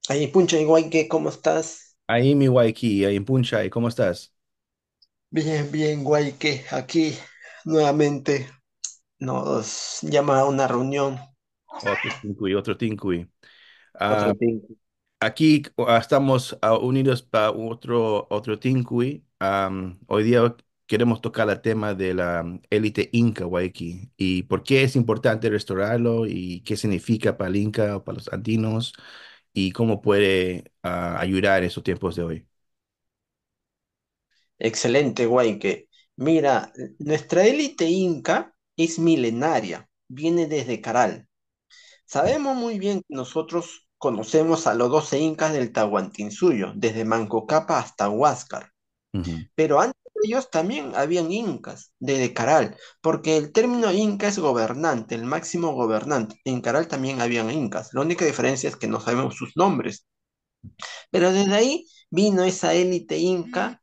Ahí, Puncha, igual que, ¿cómo estás? Ahí mi Waiki, ahí en Punchay, ¿cómo estás? Bien, bien, guay, que aquí nuevamente nos llama a una reunión. Otro Tincuy, otro Tincuy. Ah, Otro team. aquí estamos unidos para otro Tincuy. Hoy día queremos tocar el tema de la élite Inca, Waiki, y por qué es importante restaurarlo y qué significa para el Inca, para los andinos, y cómo puede ayudar en esos tiempos de hoy. Excelente, guay, que. Mira, nuestra élite inca es milenaria, viene desde Caral. Sabemos muy bien que nosotros conocemos a los 12 incas del Tahuantinsuyo, desde Manco Cápac hasta Huáscar. Ujú, Pero antes de ellos también habían incas de Caral, porque el término inca es gobernante, el máximo gobernante. En Caral también habían incas. La única diferencia es que no sabemos sus nombres. Pero desde ahí vino esa élite inca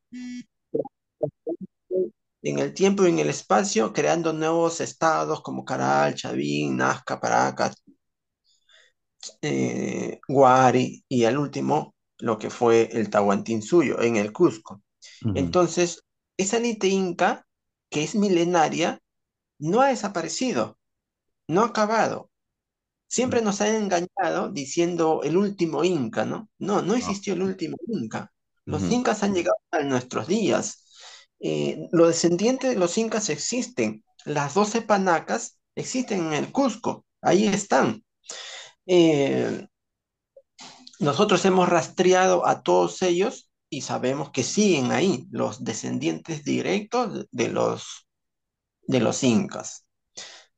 en el tiempo y en el espacio, creando nuevos estados como Caral, Chavín, Nazca, Paracas, Huari y al último lo que fue el Tahuantinsuyo en el Cusco. ujú, Entonces, esa élite inca, que es milenaria, no ha desaparecido, no ha acabado. ujú, Siempre nos han engañado diciendo el último Inca, ¿no? No, no ah, existió el último Inca. Los ujú, Incas han llegado a nuestros días. Los descendientes de los Incas existen. Las 12 panacas existen en el Cusco. Ahí están. Eh, Nosotros hemos rastreado a todos ellos y sabemos que siguen ahí, los descendientes directos de los Incas.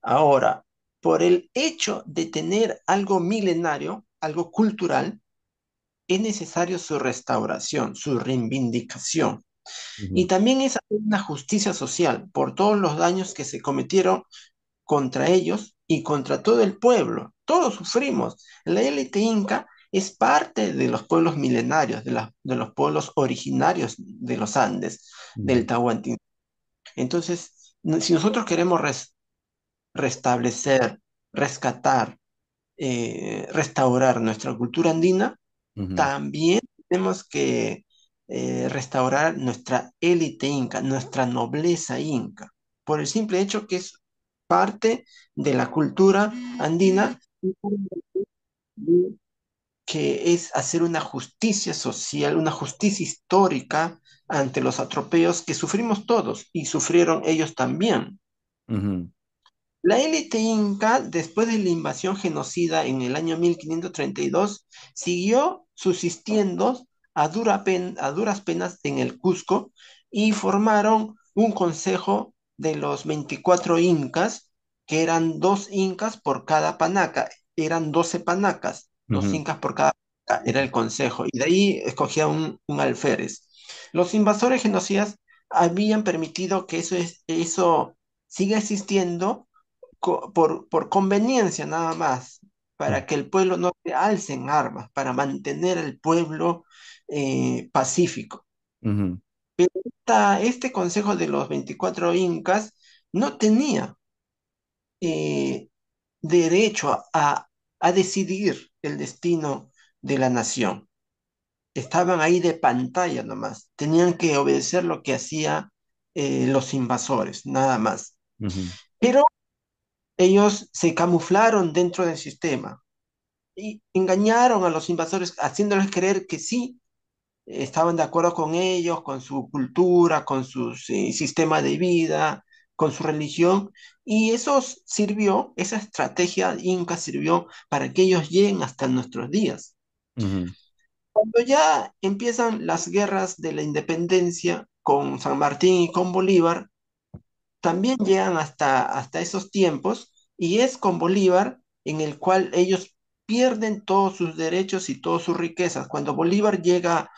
Ahora, por el hecho de tener algo milenario, algo cultural, es necesario su restauración, su reivindicación. Y ujú, también es hacer una justicia social por todos los daños que se cometieron contra ellos y contra todo el pueblo. Todos sufrimos. La élite inca es parte de los pueblos milenarios, de los pueblos originarios de los Andes, del ujú, Tahuantinsuyo. Entonces, si nosotros queremos restablecer, rescatar, restaurar nuestra cultura andina, ujú, también tenemos que restaurar nuestra élite inca, nuestra nobleza inca, por el simple hecho que es parte de la cultura andina, que es hacer una justicia social, una justicia histórica ante los atropellos que sufrimos todos y sufrieron ellos también. ujú, La élite inca, después de la invasión genocida en el año 1532, siguió subsistiendo a duras penas en el Cusco y formaron un consejo de los 24 incas, que eran dos incas por cada panaca, eran 12 panacas, dos ujú, incas por cada panaca, era el consejo, y de ahí escogía un alférez. Los invasores genocidas habían permitido que eso siga existiendo por conveniencia nada más, para que el pueblo no se alce en armas, para mantener al pueblo pacífico. ujú, Pero este consejo de los 24 incas no tenía eh, derecho a decidir el destino de la nación. Estaban ahí de pantalla nomás, tenían que obedecer lo que hacía los invasores, nada más. ujú, Pero ellos se camuflaron dentro del sistema y engañaron a los invasores haciéndoles creer que sí estaban de acuerdo con ellos, con su cultura, con su sistema de vida, con su religión, y eso sirvió, esa estrategia inca sirvió para que ellos lleguen hasta nuestros días. ujú, Cuando ya empiezan las guerras de la independencia con San Martín y con Bolívar, también llegan hasta esos tiempos y es con Bolívar en el cual ellos pierden todos sus derechos y todas sus riquezas. Cuando Bolívar llega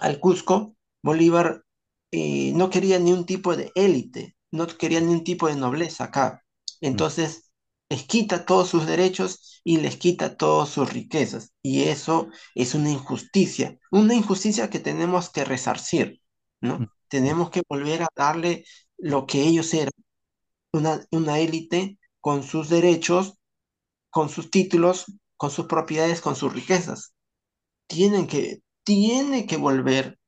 al Cusco, Bolívar no quería ni un tipo de élite, no quería ni un tipo de nobleza acá. Entonces, les quita todos sus derechos y les quita todas sus riquezas. Y eso es una injusticia que tenemos que resarcir, ¿no? Tenemos que volver a darle lo que ellos eran, una élite con sus derechos, con sus títulos, con sus propiedades, con sus riquezas. tiene que volver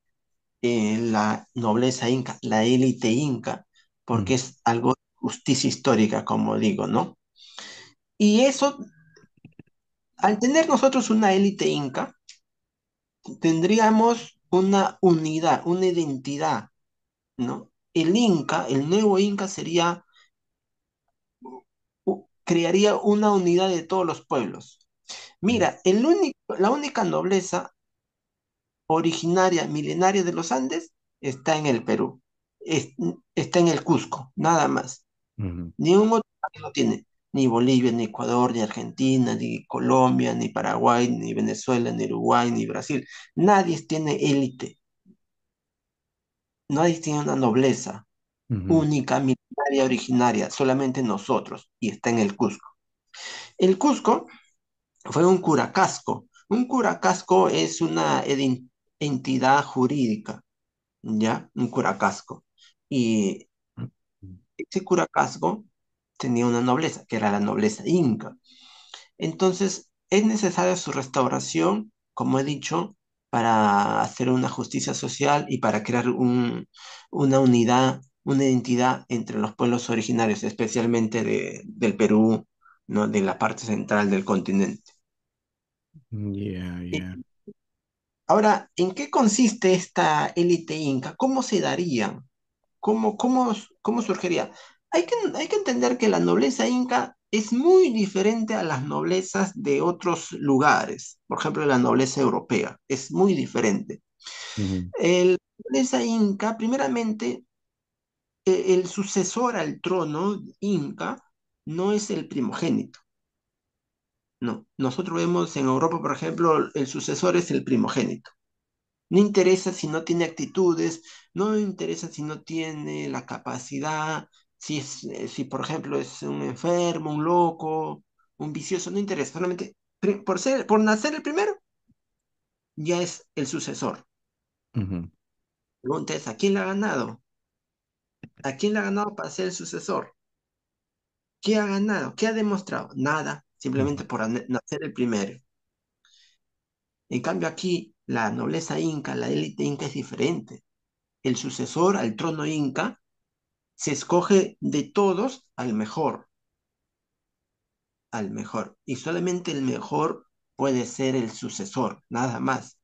la nobleza inca, la élite inca, porque Mm, es algo de justicia histórica, como digo, ¿no? Y eso, al tener nosotros una élite inca, tendríamos una unidad, una identidad, ¿no? El inca, el nuevo inca sería, crearía una unidad de todos los pueblos. mm, Mira, la única nobleza originaria, milenaria de los Andes, está en el Perú, es- está en el Cusco, nada más. mm, Ni un otro país lo tiene, ni Bolivia, ni Ecuador, ni Argentina, ni Colombia, ni Paraguay, ni Venezuela, ni Uruguay, ni Brasil. Nadie tiene élite, nadie tiene una nobleza mm, única, milenaria, originaria, solamente nosotros, y está en el Cusco. El Cusco fue un curacasco. Un curacasco es una entidad jurídica, ¿ya? Un curacasco. Y mm, ese curacasco tenía una nobleza, que era la nobleza inca. Entonces, es necesaria su restauración, como he dicho, para hacer una justicia social y para crear una unidad, una identidad entre los pueblos originarios, especialmente del Perú, ¿no? De la parte central del continente. yeah, Y yeah. ahora, ¿en qué consiste esta élite inca? ¿Cómo se daría? ¿Cómo surgiría? Hay que entender que la nobleza inca es muy diferente a las noblezas de otros lugares, por ejemplo, la nobleza europea, es muy diferente. Mm, La nobleza inca, primeramente, el sucesor al trono inca no es el primogénito, no. Nosotros vemos en Europa, por ejemplo, el sucesor es el primogénito. No interesa si no tiene actitudes, no interesa si no tiene la capacidad, si por ejemplo es un enfermo, un loco, un vicioso, no interesa, solamente por nacer el primero, ya es el sucesor. mm, La pregunta es, ¿a quién le ha ganado? ¿A quién le ha ganado para ser el sucesor? ¿Qué ha ganado? ¿Qué ha demostrado? Nada, simplemente mm, por nacer el primero. En cambio aquí, la nobleza inca, la élite inca es diferente. El sucesor al trono inca se escoge de todos al mejor, y solamente el mejor puede ser el sucesor, nada más.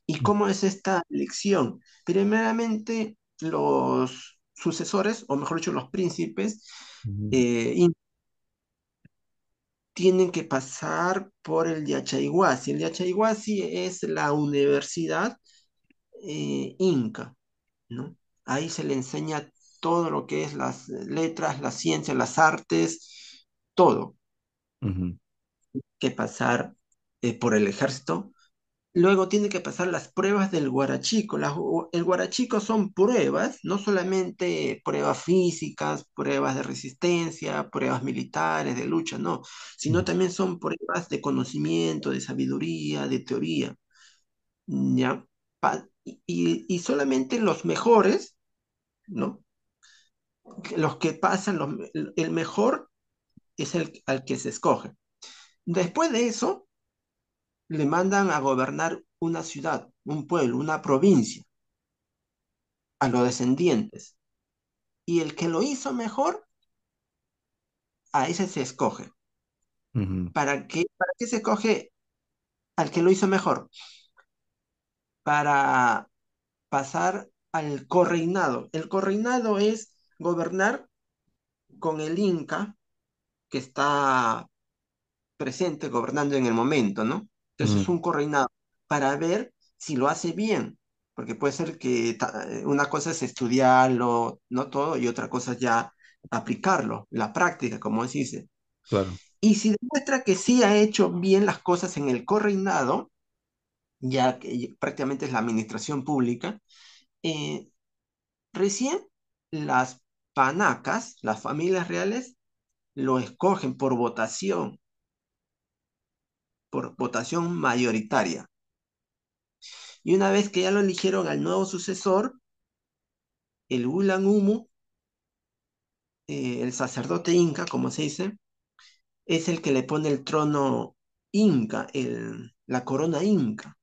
¿Y cómo es esta elección? Primeramente, los sucesores, o mejor dicho, los príncipes, mm, eh, in- tienen que pasar por el Yachaiguasi. El Yachaiguasi es la universidad inca, ¿no? Ahí se le enseña todo lo que es las letras, las ciencias, las artes, todo. mm, Que pasar por el ejército. Luego tiene que pasar las pruebas del guarachico. El guarachico son pruebas, no solamente pruebas físicas, pruebas de resistencia, pruebas militares, de lucha, no, sino mm, también son pruebas de conocimiento, de sabiduría, de teoría, ¿ya? Y solamente los mejores, ¿no? Los que pasan, el mejor es el al que se escoge. Después de eso, le mandan a gobernar una ciudad, un pueblo, una provincia, a los descendientes. Y el que lo hizo mejor, a ese se escoge. mm, Para qué se escoge al que lo hizo mejor? Para pasar al correinado. El correinado es gobernar con el Inca que está presente, gobernando en el momento, ¿no? Entonces es mm, un correinado para ver si lo hace bien, porque puede ser que una cosa es estudiarlo, no todo, y otra cosa es ya aplicarlo, la práctica, como se dice. claro. Y si demuestra que sí ha hecho bien las cosas en el correinado, ya que prácticamente es la administración pública, eh, recién las panacas, las familias reales, lo escogen por votación mayoritaria. Y una vez que ya lo eligieron al nuevo sucesor, el Ulan Humu, el sacerdote inca, como se dice, es el que le pone el trono inca, la corona inca.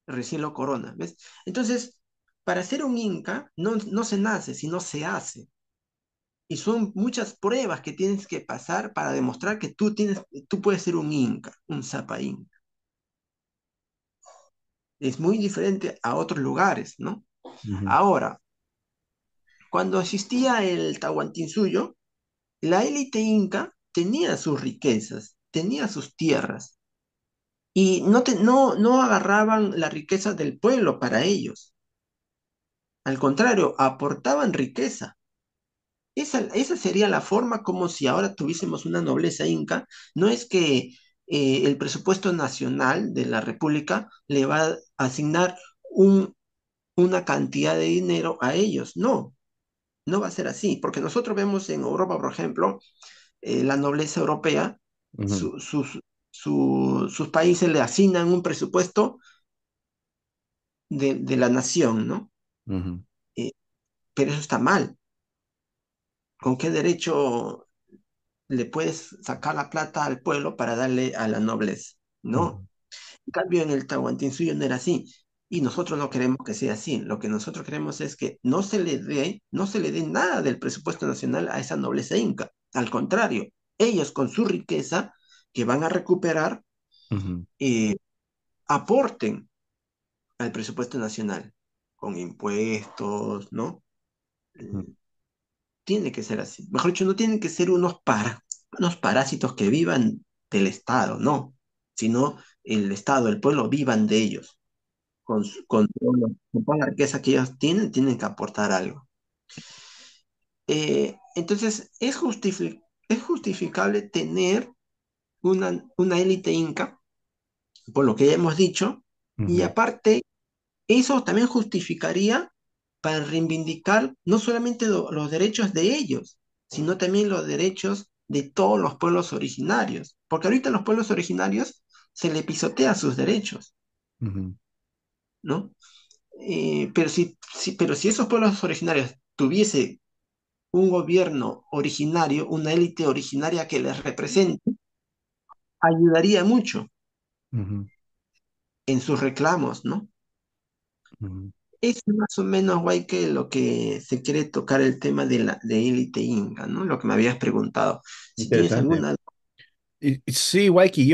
recién lo corona, ¿ves? Entonces, para ser un inca no se nace, sino se hace. Y son muchas pruebas que tienes que pasar para demostrar que tú puedes ser un inca, un Zapa inca. Es muy diferente a otros lugares, ¿no? Ujú, Ahora, cuando existía el Tahuantinsuyo, la élite inca tenía sus riquezas, tenía sus tierras, y no agarraban la riqueza del pueblo para ellos. Al contrario, aportaban riqueza. Esa sería la forma como si ahora tuviésemos una nobleza inca. No es que el presupuesto nacional de la República le va a asignar una cantidad de dinero a ellos. No, no va a ser así, porque nosotros vemos en Europa, por ejemplo, la nobleza europea, ujú, sus países le asignan un presupuesto de la nación, ¿no? ujú, Eh, pero eso está mal. ¿Con qué derecho le puedes sacar la plata al pueblo para darle a la nobleza? ujú, No. En cambio, en el Tahuantinsuyo no era así. Y nosotros no queremos que sea así. Lo que nosotros queremos es que no se le dé nada del presupuesto nacional a esa nobleza inca. Al contrario, ellos con su riqueza que van a recuperar, ujú, eh, aporten al presupuesto nacional con impuestos, ¿no? ujú, Tiene que ser así. Mejor dicho, no tienen que ser unos parásitos que vivan del Estado, no, sino el Estado, el pueblo vivan de ellos. Con toda la riqueza que ellos tienen, tienen que aportar algo. Entonces, es justificable tener una élite inca, por lo que ya hemos dicho, y ujú, aparte, eso también justificaría para reivindicar no solamente los derechos de ellos, sino también los derechos de todos los pueblos originarios, porque ahorita a los pueblos originarios se le pisotea sus derechos, ujú, ¿no? Pero si esos pueblos originarios tuviese un gobierno originario, una élite originaria que les represente, ayudaría mucho ujú, en sus reclamos, ¿no? ujú. Es más o menos, guay, que lo que se quiere tocar el tema de élite inca, ¿no? Lo que me habías preguntado. Si tienes Interesante. alguna... Y sí, Waiki,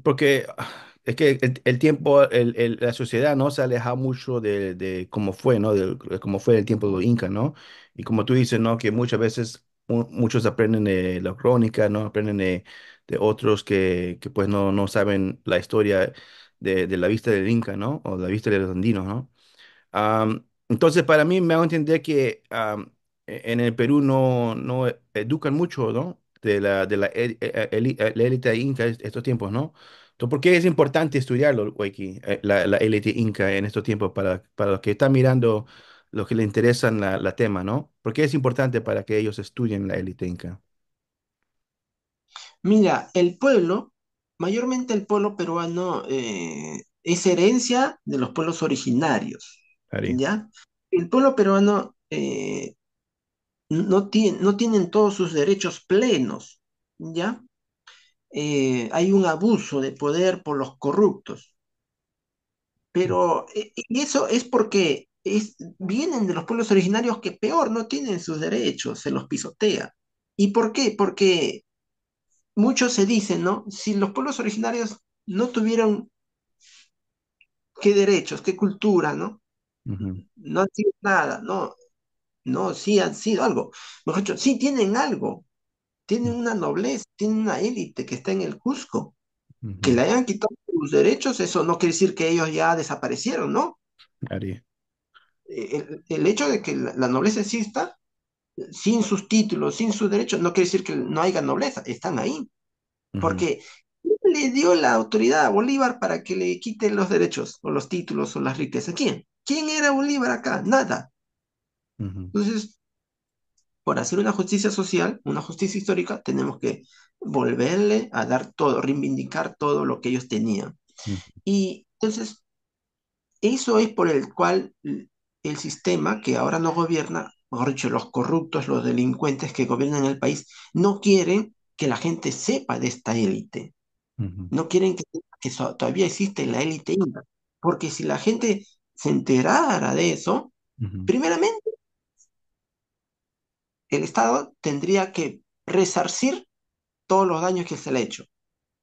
porque es que el tiempo, la sociedad, ¿no? Se ha alejado mucho de cómo fue, ¿no? De cómo fue el tiempo de los incas, ¿no? Y como tú dices, ¿no? Que muchas veces muchos aprenden de la crónica, ¿no? Aprenden de otros que pues no saben la historia de la vista del inca, ¿no? O la vista de los andinos, ¿no? Entonces, para mí me hago entender que en el Perú no educan mucho, ¿no? La élite inca estos tiempos, ¿no? Entonces, ¿por qué es importante estudiarlo, Waiki, la élite inca en estos tiempos para los que están mirando, los que les interesan la tema, ¿no? ¿Por qué es importante para que ellos estudien la élite inca? Mira, el pueblo, mayormente el pueblo peruano, es herencia de los pueblos originarios, Ari. ¿ya? El pueblo peruano no tienen todos sus derechos plenos, ¿ya? Hay un abuso de poder por los corruptos. Pero y eso es porque vienen de los pueblos originarios que peor no tienen sus derechos, se los pisotea. ¿Y por qué? Porque muchos se dicen, ¿no? Si los pueblos originarios no tuvieran qué derechos, qué cultura, ¿no? Ujú, No han sido nada, no, no, sí han sido algo. Mejor dicho, sí tienen algo, tienen una nobleza, tienen una élite que está en el Cusco. Que ujú, le hayan quitado sus derechos, eso no quiere decir que ellos ya desaparecieron, ¿no? Ari. El hecho de que la nobleza exista sin sus títulos, sin sus derechos, no quiere decir que no haya nobleza, están ahí. Ujú, Porque ¿quién le dio la autoridad a Bolívar para que le quiten los derechos o los títulos o las riquezas? ¿Quién? ¿Quién era Bolívar acá? Nada. ujú, Entonces, por hacer una justicia social, una justicia histórica, tenemos que volverle a dar todo, reivindicar todo lo que ellos tenían. ujú, Y entonces, eso es por el cual el sistema que ahora nos gobierna, mejor dicho, los corruptos, los delincuentes que gobiernan el país, no quieren que la gente sepa de esta élite. ujú, No quieren que sepa que todavía existe la élite inca. porque si la gente se enterara de eso, ujú, primeramente el Estado tendría que resarcir todos los daños que se le ha hecho,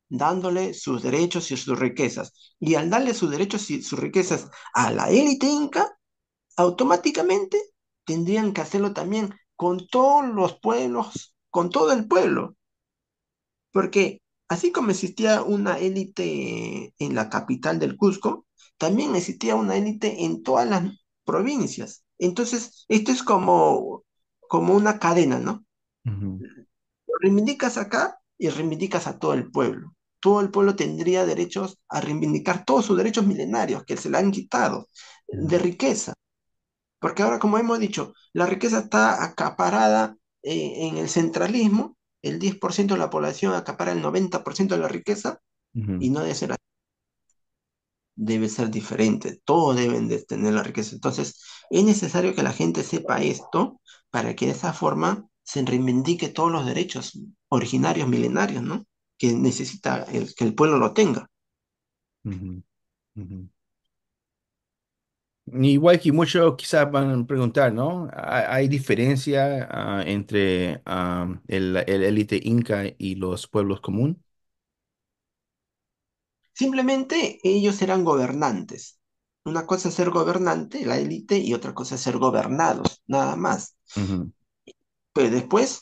dándole sus derechos y sus riquezas. Y al darle sus derechos y sus riquezas a la élite inca, automáticamente tendrían que hacerlo también con todos los pueblos, con todo el pueblo. Porque así como existía una élite en la capital del Cusco, también existía una élite en todas las provincias. Entonces, esto es como una cadena, ¿no? ujú, Reivindicas acá y reivindicas a todo el pueblo. Todo el pueblo tendría derechos a reivindicar todos sus derechos milenarios que se le han quitado de ujú, riqueza. Porque ahora, como hemos dicho, la riqueza está acaparada en el centralismo, el 10% de la población acapara el 90% de la riqueza ujú, y no debe ser así, debe ser diferente, todos deben de tener la riqueza. Entonces, es necesario que la gente sepa esto para que de esa forma se reivindique todos los derechos originarios, milenarios, ¿no? Que necesita que el pueblo lo tenga. ujú, ujú. Igual que muchos quizás van a preguntar, ¿no? ¿Hay diferencia entre el élite inca y los pueblos comunes? Simplemente ellos eran gobernantes. Una cosa es ser gobernante, la élite, y otra cosa es ser gobernados, nada más. Ujú, Pero después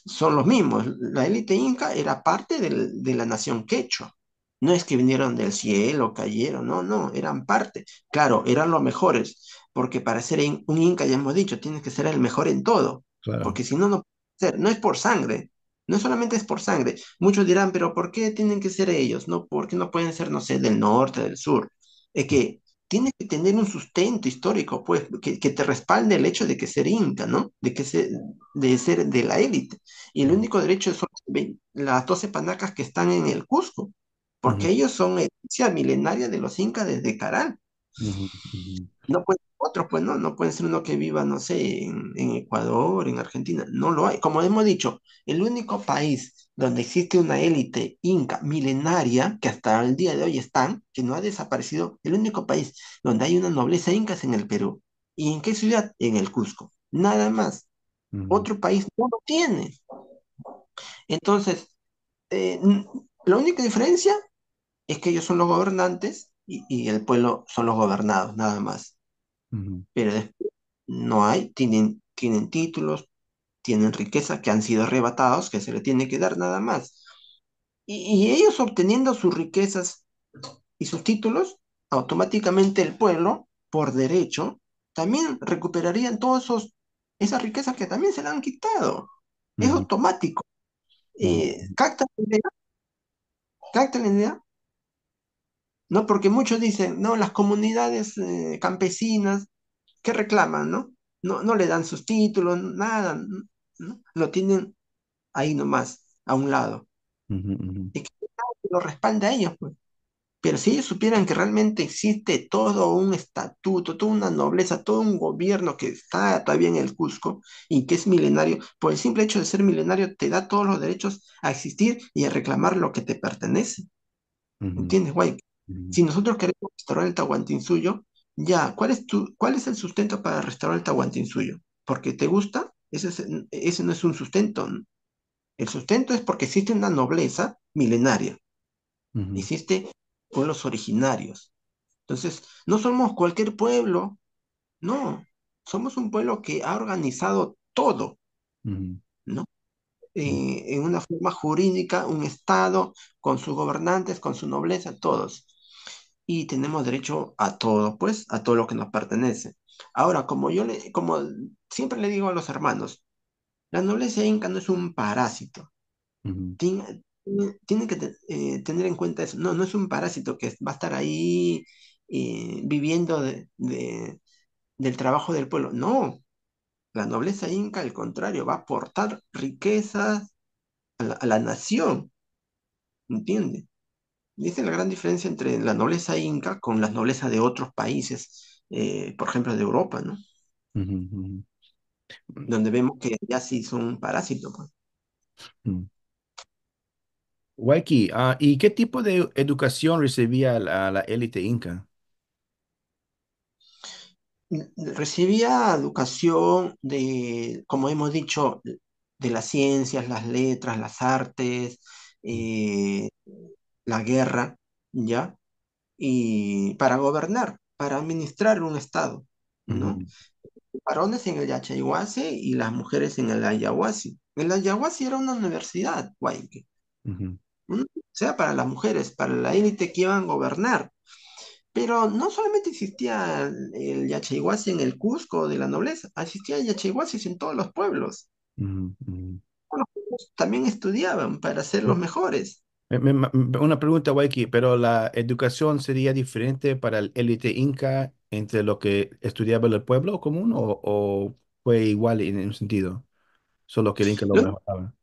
son los mismos. La élite inca era parte de la nación quechua. No es que vinieron del cielo, cayeron, no, no, eran parte. Claro, eran los mejores, porque para ser un inca, ya hemos dicho, tienes que ser el mejor en todo, claro. porque si no, no puede ser. No es por sangre, no solamente es por sangre. Muchos dirán, pero ¿por qué tienen que ser ellos? No, ¿por qué no pueden ser, no sé, del norte, del sur? Es que tienes que tener un sustento histórico, pues, que te respalde el hecho de que ser inca, ¿no? De ser de la élite. Y el único derecho son las 12 panacas que están en el Cusco, Ujú, porque ellos son herencia milenaria de los incas desde Caral. ujú, ujú, No puede ser otro, pues no, no puede ser uno que viva, no sé, en Ecuador, en Argentina, no lo hay. Como hemos dicho, el único país donde existe una élite inca milenaria, que hasta el día de hoy están, que no ha desaparecido, el único país donde hay una nobleza inca es en el Perú. ¿Y en qué ciudad? En el Cusco. Nada más. ujú, Otro país no lo tiene. Entonces, la única diferencia es que ellos son los gobernantes y el pueblo son los gobernados, nada más. ujú, Pero después no hay, tienen títulos, tienen riqueza que han sido arrebatados, que se le tiene que dar nada más. Y ellos obteniendo sus riquezas y sus títulos, automáticamente el pueblo, por derecho, también recuperarían todos esas riquezas que también se le han quitado. Es ujú, automático. ujú, ¿Capta la idea? ¿Capta la idea? ¿No? Porque muchos dicen, no, las comunidades campesinas, ¿qué reclaman, no? No, no le dan sus títulos, nada, ¿no? Lo tienen ahí nomás, a un lado. ujú, ujú, Y que lo respalda a ellos, pues. Pero si ellos supieran que realmente existe todo un estatuto, toda una nobleza, todo un gobierno que está todavía en el Cusco y que es milenario, por el simple hecho de ser milenario te da todos los derechos a existir y a reclamar lo que te pertenece. ujú, ¿Entiendes, Guay? ujú, Si nosotros queremos restaurar el Tahuantinsuyo, ya, cuál es el sustento para restaurar el Tahuantinsuyo? ¿Porque te gusta? Ese no es un sustento, ¿no? El sustento es porque existe una nobleza milenaria, ujú, existe pueblos originarios. Entonces, no somos cualquier pueblo, no, somos un pueblo que ha organizado todo, ujú, ¿no? ujú, En una forma jurídica, un Estado, con sus gobernantes, con su nobleza, todos. Y tenemos derecho a todo, pues, a todo lo que nos pertenece. Ahora, como siempre le digo a los hermanos, la nobleza inca no es un parásito. ujú, Tienen que tener en cuenta eso. No, no es un parásito que va a estar ahí viviendo del trabajo del pueblo. No, la nobleza inca, al contrario, va a aportar riquezas a la nación, ¿entiendes? Y esa es la gran diferencia entre la nobleza inca con la nobleza de otros países, por ejemplo, de Europa, ¿no? ujú, ujú, Donde vemos que ya sí son un parásito, pues. ujú. Waiki, ¿y qué tipo de educación recibía la élite inca? Recibía educación de, como hemos dicho, de las ciencias, las letras, las artes, eh, la guerra, ¿ya? Y para gobernar, para administrar un estado, ¿no? Ujú, Varones en el Yachaywasi y las mujeres en el Ayahuasi. El Ayahuasi era una universidad, Guayque, ujú, ¿no? O sea, para las mujeres, para la élite que iban a gobernar. Pero no solamente existía el Yachaywasi en el Cusco de la nobleza, existía Yachaywasi en todos los pueblos. ujú, ujú. Todos los pueblos también estudiaban para ser los mejores. Una pregunta, Waiki, pero ¿la educación sería diferente para el élite inca entre lo que estudiaba el pueblo común o fue igual en un sentido? Solo que el inca lo Lo, mejoraba.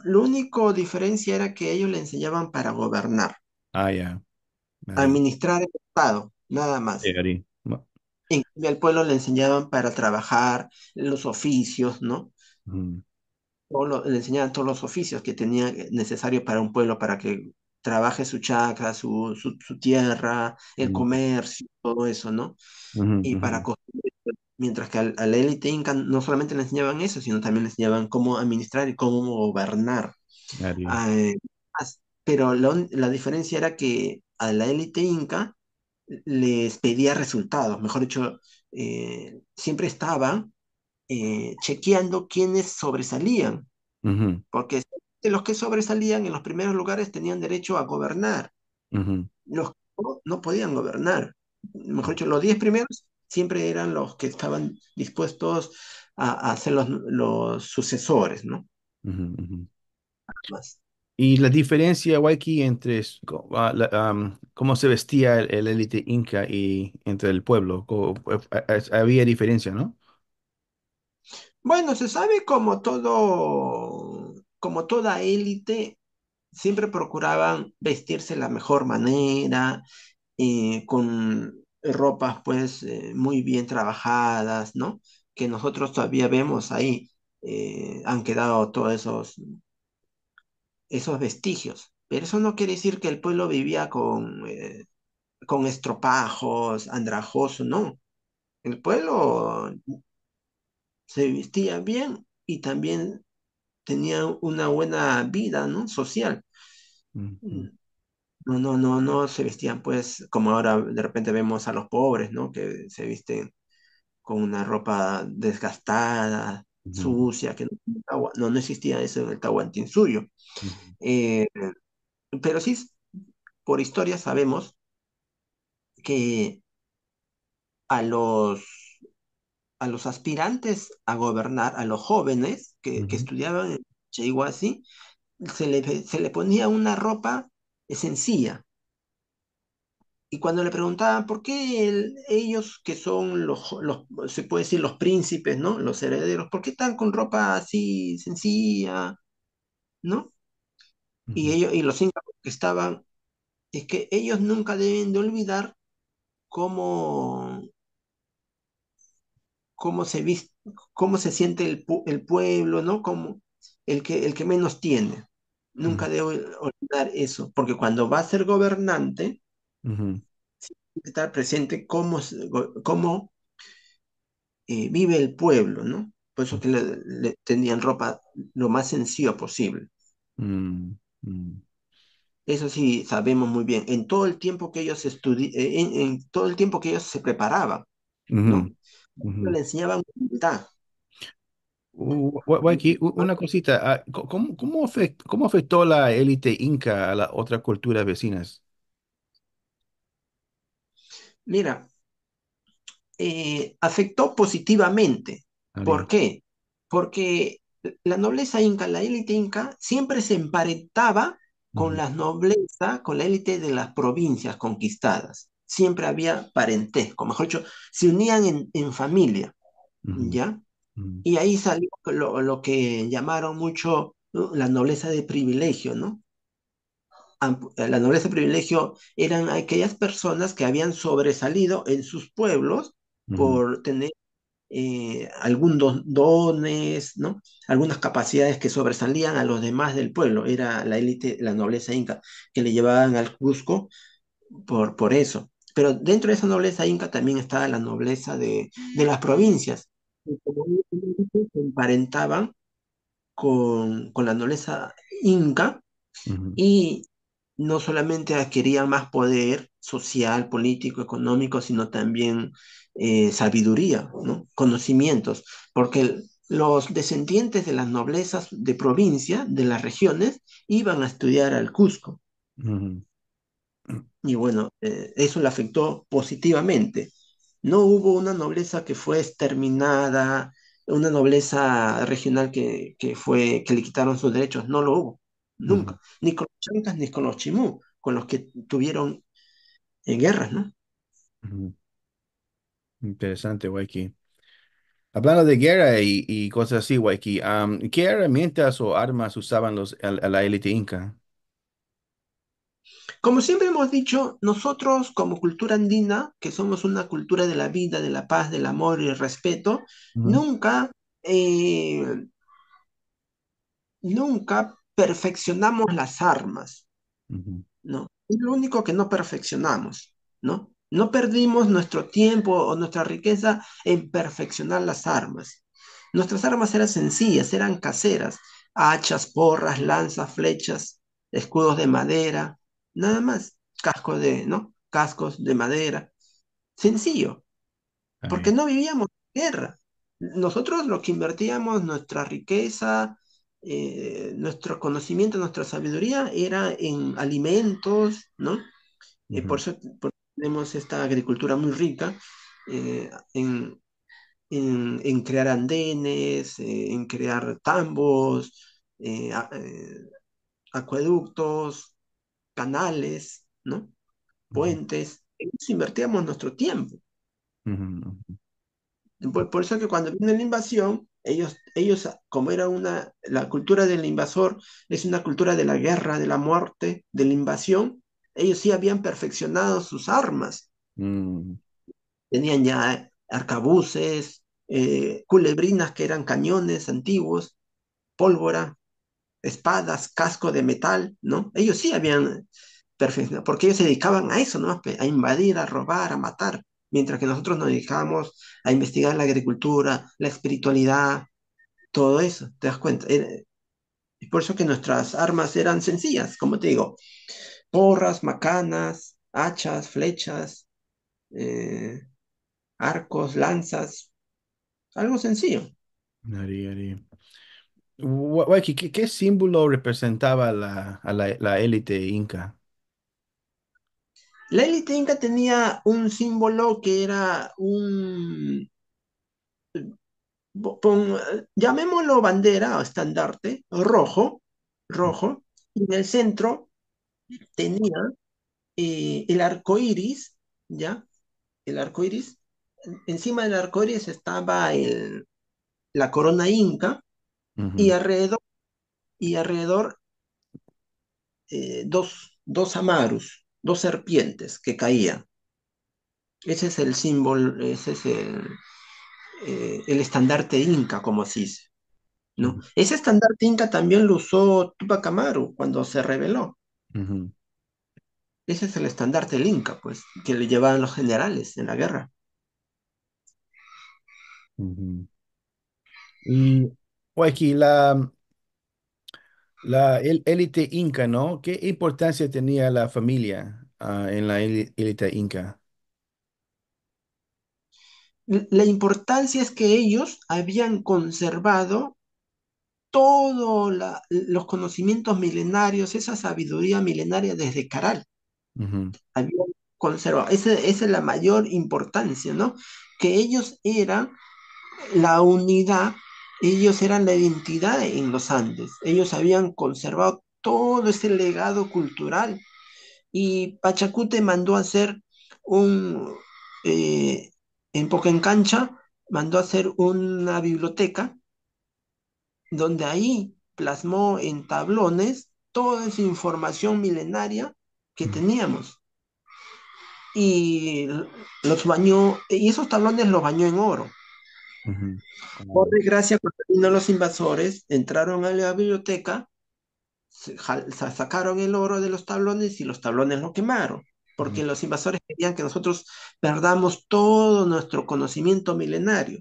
lo único diferencia era que ellos le enseñaban para gobernar, Ah, ya. Ari, administrar el Estado, nada más. Ari. En cambio, al pueblo le enseñaban para trabajar los oficios, ¿no? Ujú, Le enseñaban todos los oficios que tenía necesario para un pueblo para que trabaje su chacra, su tierra, el ujú, comercio, todo eso, ¿no? ujú, Y ujú. para construir. Mientras que a la élite inca no solamente le enseñaban eso, sino también le enseñaban cómo administrar y cómo gobernar. Ari. Ah, pero la diferencia era que a la élite inca les pedía resultados, mejor dicho, siempre estaban chequeando quiénes sobresalían, Ujú, porque de los que sobresalían en los primeros lugares tenían derecho a gobernar, ujú, los que no podían gobernar. Mejor dicho, los 10 primeros siempre eran los que estaban dispuestos a ser los sucesores, ¿no? ujú, ujú. Más. Y la diferencia, Waiki, entre cómo se vestía el élite inca y entre el pueblo, había diferencia, ¿no? Bueno, se sabe como todo, como toda élite, siempre procuraban vestirse de la mejor manera, con ropas pues muy bien trabajadas, ¿no? Que nosotros todavía vemos ahí, han quedado todos esos vestigios. Pero eso no quiere decir que el pueblo vivía con estropajos, andrajoso, no. El pueblo se vestía bien y también tenía una buena vida, ¿no? Social. Ujú, No se vestían pues como ahora de repente vemos a los pobres, ¿no? Que se visten con una ropa desgastada, ujú, sucia, que no existía eso en el Tahuantinsuyo. ujú, Eh, pero sí, por historia sabemos que a los, a los aspirantes a gobernar, a los jóvenes que ujú, estudiaban en Cheiguasi, se le ponía una ropa sencilla. Y cuando le preguntaban por qué ellos, que son se puede decir los príncipes, ¿no? Los herederos, ¿por qué están con ropa así sencilla, ¿no? Y ujú, ellos, y los incas que estaban, es que ellos nunca deben de olvidar cómo, cómo se vis- cómo se siente el pueblo, ¿no? Como el que menos tiene. ujú, Nunca debe olvidar eso, porque cuando va a ser gobernante, ujú, tiene que estar presente cómo vive el pueblo, ¿no? Por eso que le tenían ropa lo más sencillo posible. ujú, ujú, Eso sí, sabemos muy bien. En todo el tiempo que ellos en todo el tiempo que ellos se preparaban, ujú, ¿no? ujú. Le enseñaban humildad. Waiki, una cosita, ¿cómo afectó la élite inca a las otras culturas vecinas? Mira, afectó positivamente. ¿Por Ari. qué? Porque la nobleza inca, la élite inca, siempre se emparentaba con Ujú, la nobleza, con la élite de las provincias conquistadas. Siempre había parentesco, mejor dicho, se unían en familia, ujú, ¿ya? ujú, Y ahí salió lo que llamaron mucho, ¿no? La nobleza de privilegio, ¿no? La nobleza de privilegio eran aquellas personas que habían sobresalido en sus pueblos ujú, por tener dones, ¿no? Algunas capacidades que sobresalían a los demás del pueblo. Era la élite, la nobleza inca, que le llevaban al Cusco por eso. Pero dentro de esa nobleza inca también estaba la nobleza de las provincias, que como se emparentaban con la nobleza inca Ujú, y no solamente adquirían más poder social, político, económico, sino también sabiduría, ¿no? Conocimientos, porque los descendientes de las noblezas de provincia, de las regiones, iban a estudiar al Cusco. ujú, Y bueno, eso le afectó positivamente. No hubo una nobleza que fue exterminada, una nobleza regional que le quitaron sus derechos, no lo hubo, ujú, nunca. Ni con los chancas ni con los chimú, con los que tuvieron guerras, ¿no? ujú. Interesante, Waiki. Hablando de guerra y cosas así, Waiki, ¿qué herramientas o armas usaban a la élite inca? Como siempre hemos dicho, nosotros como cultura andina, que somos una cultura de la vida, de la paz, del amor y el respeto, Ujú, nunca eh, nunca perfeccionamos las armas, ujú, ¿no? Es lo único que no perfeccionamos, ¿no? No perdimos nuestro tiempo o nuestra riqueza en perfeccionar las armas. Nuestras armas eran sencillas, eran caseras, hachas, porras, lanzas, flechas, escudos de madera, nada más, ¿no? Cascos de madera, sencillo, porque ahí, no vivíamos en guerra. Nosotros lo que invertíamos, nuestra riqueza, nuestro conocimiento, nuestra sabiduría era en alimentos, ¿no? ujú, Por eso tenemos esta agricultura muy rica, en, en crear andenes, en crear tambos, acueductos, canales, ¿no? ujú, Puentes. En eso invertíamos nuestro tiempo. ujú, Por eso que cuando vino la invasión, ellos, como era la cultura del invasor es una cultura de la guerra, de la muerte, de la invasión, ellos sí habían perfeccionado sus armas. ujú, Tenían ya arcabuces, culebrinas que eran cañones antiguos, pólvora, espadas, casco de metal, ¿no? Ellos sí habían perfeccionado, porque ellos se dedicaban a eso, ¿no? A invadir, a robar, a matar, mientras que nosotros nos dedicábamos a investigar la agricultura, la espiritualidad, todo eso, ¿te das cuenta? Es por eso que nuestras armas eran sencillas, como te digo, porras, macanas, hachas, flechas, eh, arcos, lanzas, algo sencillo. ari, ari. Waiki, ¿qué símbolo representaba la élite inca? La élite inca tenía un símbolo que era un, llamémoslo bandera o estandarte, rojo, rojo, y en el centro tenía el arco iris, ¿ya? El arco iris. Encima del arco iris estaba la corona inca y Ujú, alrededor dos amarus, dos serpientes que caían. Ese es el símbolo, ese es el estandarte inca, como se dice, ¿no? ujú, Ese estandarte inca también lo usó Tupac Amaru cuando se rebeló. ujú, Ese es el estandarte del inca, pues, que le llevaban los generales en la guerra. ujú. Y Waiki, la élite inca, ¿no? ¿Qué importancia tenía la familia en la élite inca? La importancia es que ellos habían conservado todos los conocimientos milenarios, esa sabiduría milenaria desde Caral. Ujú, Habían conservado. Esa es la mayor importancia, ¿no? Que ellos eran la unidad, ellos eran la identidad en los Andes. Ellos habían conservado todo ese legado cultural y Pachacute mandó a hacer un, eh, en Poquencancha, mandó a hacer una biblioteca donde ahí plasmó en tablones toda esa información milenaria que ujú, teníamos y los bañó, y esos tablones los bañó en oro, Ujú. Por Oh, desgracia, cuando vino los invasores, entraron a la biblioteca, sacaron el oro de los tablones y los tablones lo quemaron, ujú, porque los invasores querían que nosotros perdamos todo nuestro conocimiento milenario.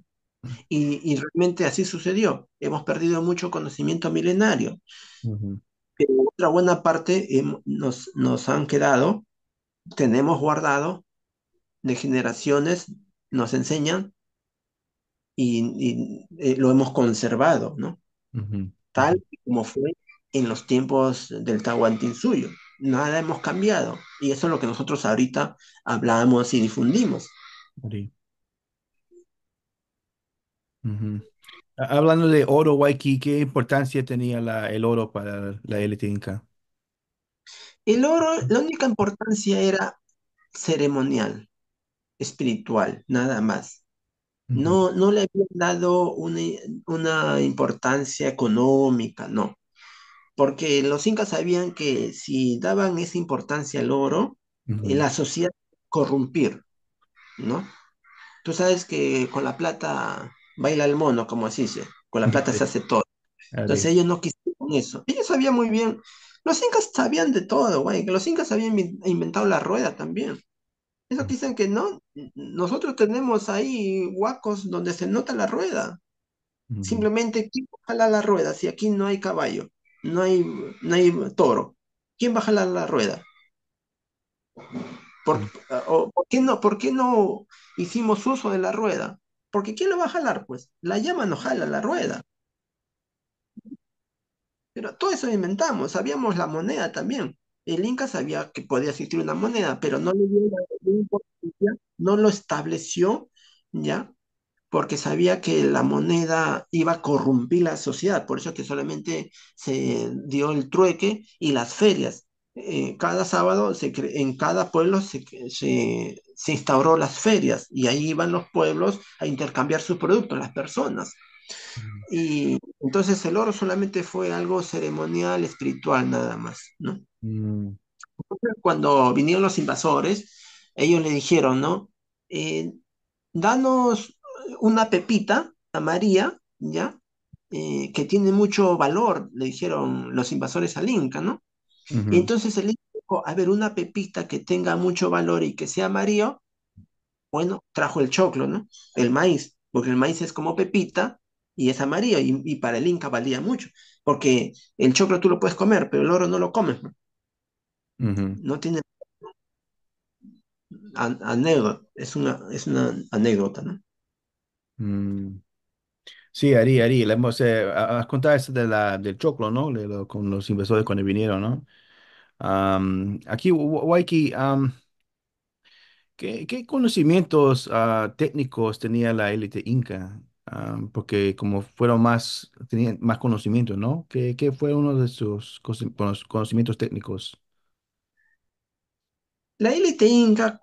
Y realmente así sucedió. Hemos perdido mucho conocimiento milenario, ujú, pero otra buena parte nos han quedado, tenemos guardado de generaciones, nos enseñan y lo hemos conservado, ¿no? ujú, ujú. Tal como fue en los tiempos del Tahuantinsuyo. Nada hemos cambiado. Y eso es lo que nosotros ahorita hablamos y difundimos. Sí. Ujú. Hablando de oro, Waikiki, ¿qué importancia tenía el oro para la élite inca? El oro, la única importancia era ceremonial, espiritual, nada más. Ujú, No le habían dado una importancia económica, no. Porque los incas sabían que si daban esa importancia al oro, ujú. la sociedad corrompir, ¿no? Tú sabes que con la plata baila el mono, como así dice, con la plata se Sí, hace todo. Entonces Ari. ellos no quisieron eso. Ellos sabían muy bien, los incas sabían de todo, güey, que los incas habían inventado la rueda también. Eso que dicen que no, nosotros tenemos ahí huacos donde se nota la rueda. Ujú, Simplemente, ¿quién va a jalar la rueda si aquí no hay caballo, no hay, no hay toro? ¿Quién va a jalar la rueda? ¿Por, ujú, por qué no hicimos uso de la rueda? Porque ¿quién lo va a jalar? Pues la llama no jala la rueda. Pero todo eso inventamos, sabíamos la moneda también. El Inca sabía que podía existir una moneda, pero no le dio la importancia, no lo estableció, ¿ya? Porque sabía que la moneda iba a corrompir la sociedad, por eso que solamente se dio el trueque y las ferias. Cada sábado en cada pueblo se instauró las ferias y ahí iban los pueblos a intercambiar sus productos, las personas. Y entonces el oro solamente fue algo ceremonial, espiritual nada más, ¿no? ujú, Cuando vinieron los invasores, ellos le dijeron, ¿no? Eh, danos una pepita a María, ¿ya? Que tiene mucho valor, le dijeron los invasores al Inca, ¿no? Y ujú, entonces el Inca dijo, a ver, una pepita que tenga mucho valor y que sea amarillo, bueno, trajo el choclo, ¿no? El maíz, porque el maíz es como pepita y es amarillo y para el Inca valía mucho, porque el choclo tú lo puedes comer, pero el oro no lo comes, ¿no? ujú, No tiene anécdota, es una anécdota, ¿no? mm. Sí, Ari, le hemos, has contado eso de del choclo, ¿no? Con los inversores cuando vinieron, ¿no? Aquí, Waiki, ¿qué conocimientos técnicos tenía la élite inca? Porque como fueron más, tenían más conocimientos, ¿no? ¿Qué fue uno de sus conocimientos técnicos? La élite inca,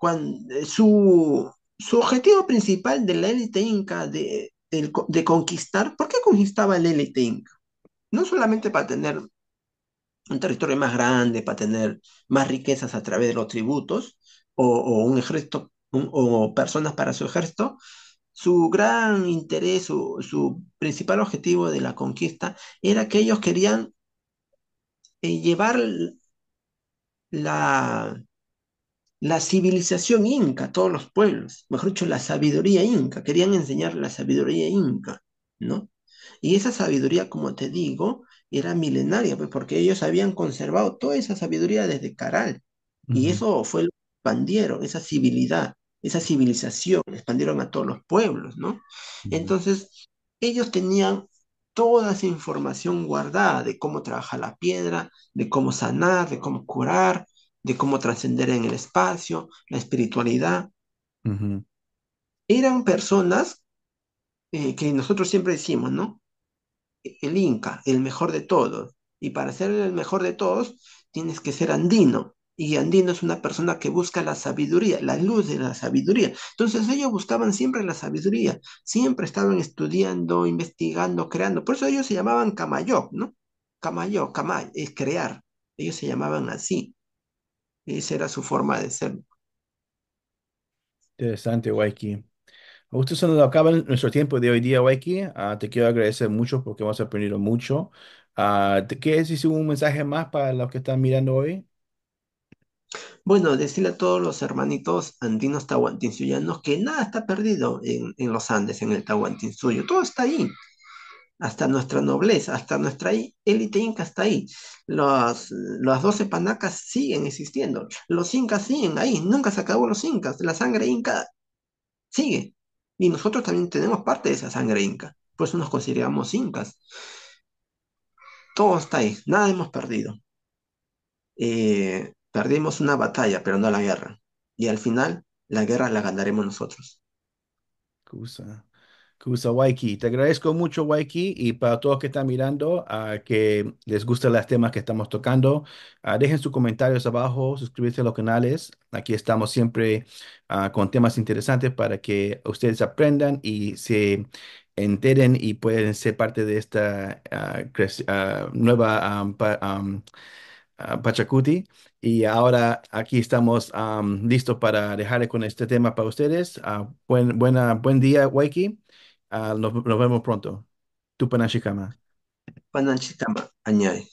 su objetivo principal de la élite inca de conquistar, ¿por qué conquistaba la élite inca? No solamente para tener un territorio más grande, para tener más riquezas a través de los tributos o un ejército o personas para su ejército. Su gran interés, su principal objetivo de la conquista era que ellos querían llevar la, la civilización inca a todos los pueblos, mejor dicho, la sabiduría inca, querían enseñar la sabiduría inca, ¿no? Y esa sabiduría, como te digo, era milenaria, pues porque ellos habían conservado toda esa sabiduría desde Caral, y Ujú, eso fue lo que expandieron, esa civilidad, esa civilización, expandieron a todos los pueblos, ¿no? ujú, Entonces, ellos tenían toda esa información guardada de cómo trabajar la piedra, de cómo sanar, de cómo curar, de cómo trascender en el espacio, la espiritualidad. ujú, Eran personas que nosotros siempre decimos, ¿no? El Inca, el mejor de todos. Y para ser el mejor de todos, tienes que ser andino. Y andino es una persona que busca la sabiduría, la luz de la sabiduría. Entonces ellos buscaban siempre la sabiduría, siempre estaban estudiando, investigando, creando. Por eso ellos se llamaban Camayoc, ¿no? Camayoc, Camay, es crear. Ellos se llamaban así. Esa era su forma de ser. interesante, Waiki. Justo se nos acaba nuestro tiempo de hoy día, Waiki. Te quiero agradecer mucho porque hemos aprendido mucho. ¿Te quieres decir un mensaje más para los que están mirando hoy? Bueno, decirle a todos los hermanitos andinos tahuantinsuyanos que nada está perdido en los Andes, en el Tahuantinsuyo. Todo está ahí, hasta nuestra nobleza, hasta nuestra élite inca está ahí. Las 12 panacas siguen existiendo. Los incas siguen ahí, nunca se acabó los incas. La sangre inca sigue. Y nosotros también tenemos parte de esa sangre inca. Por eso nos consideramos incas. Todo está ahí, nada hemos perdido. Perdimos una batalla, pero no la guerra. Y al final, la guerra la ganaremos nosotros. Cusa, Cusa Waiki. Te agradezco mucho, Waiki, y para todos que están mirando, que les gustan los temas que estamos tocando, dejen sus comentarios abajo, suscribirse a los canales. Aquí estamos siempre con temas interesantes para que ustedes aprendan y se enteren y pueden ser parte de esta nueva Pachacuti. Y ahora aquí estamos listos para dejarle con este tema para ustedes. Buen día, Waiki. Nos vemos pronto. Tupanashikama. Pananchikama, añade.